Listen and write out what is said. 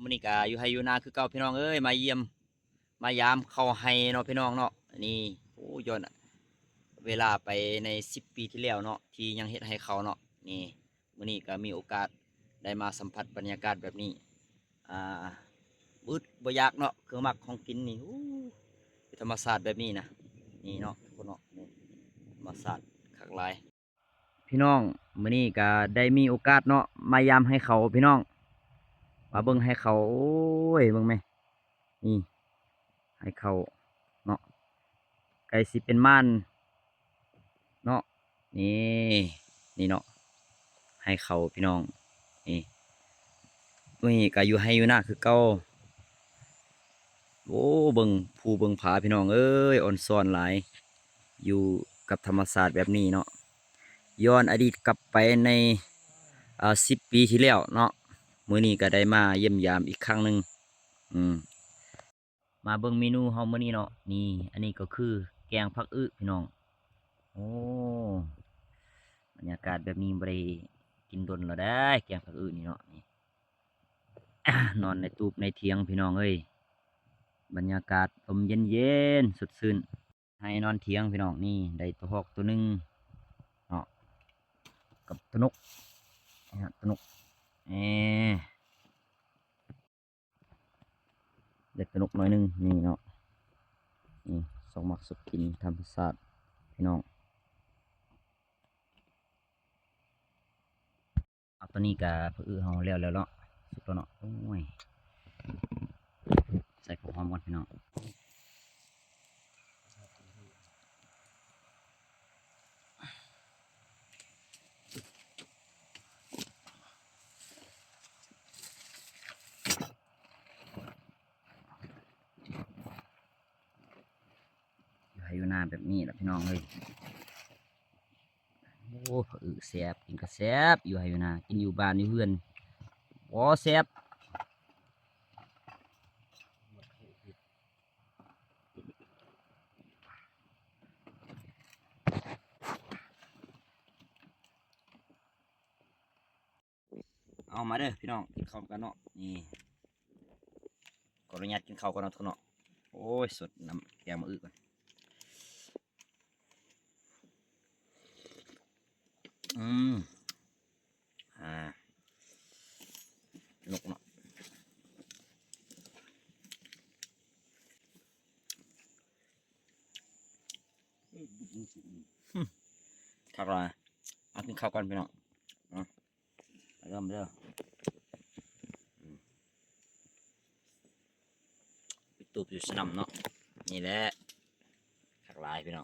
มื้อนี้ก็อยู่ไร่อยู่นาคือเก่าพี่น้องเอ้ยมาเยี่ยมมายามเข้าไร่เนาะพี่น้องเนาะอันนี้โอ้ย้อนเวลาไปใน10 ปีที่แล้วเนาะที่ยังเฮ็ดให้เขาเนาะนี่มื้อนี้ก็มีโอกาสได้มาสัมผัสบรรยากาศแบบนี้อ่าอึดบ่อยากเนาะคือมักของกินนี่ธรรมชาติแบบนี้นะนี่เนาะทุกคนเนาะนี่ธรรมชาติคักหลายพี่น้องมื้อนี้ก็ได้มีโอกาสเนาะมายามให้เขาพี่น้องมาเบิ่งให้เขาโอ้ยเบิ่งแม่นี่ให้เขาเนาะไก่สิเป็นม่านเนาะนี่นี่เนาะให้เขาพี่น้องนี่มื้อนี้ก็อยู่ให้อยู่นาคือเก่าโอ้เบิ่งภูเบิ่งผาพี่น้องเอ้ยอ่อนซ้อนหลายอยู่กับธรรมชาติแบบนี้เนาะย้อนอดีตกลับไปใน10 ปีที่แล้วเนาะมื้อนี้ก็ได้มาเยี่ยมยามอีกครั้งหนึ่งอืมมาเบิ่งเมนูเฮามื้อนี้เนาะนี่อันนี้ก็คือแกงผักอึพี่น้องโอ้บรรยากาศแบบนี้บ่ได้กินดนแล้วได้แกงผักอึนี่เนาะนี่นอนในตูบในเถียงพี่น้องเอ้ยบรรยากาศลมเย็นๆสดชื่นให้นอนเถียงพี่น้องนี่ได้ตัวหอกตัวหนึงเนาะกับตัวนกนะฮะตัวนกเอเด็กตัวนกหน่อยหนึงนี่เนาะนี่สองมักสุดกินธรรมชาติพี่น้องเอาตัวนี้กับผักอึเฮาแล้วเนาะสุกแล้วเนาะโอ้ยใส่ข้าวหอมก่อนพี่น้องอยู่ให้อยู่หน้าแบบนี้แหละพี่น้องเลยโอ้ผักอึแซ่บกินก็แซ่บอยู่ให้อยู่หน้ากินอยู่บ้านอยู่เพื่อนบ่แซ่บเอามาเด้อพี่น้องกินข้าวกันเนาะนี่ขออนุญาตกินข้าวก่อนเนาะทุกคนเนาะโอ้ยสดน้ำแกงมาอึก่อนอืมอ่านกเนาะทักเลยเอากินข้าวก่อนพี่น้องอ่ะเริ่มเด้อปิดตูบอยู่สนามเนาะนี่แหละทักลายพี่น้อง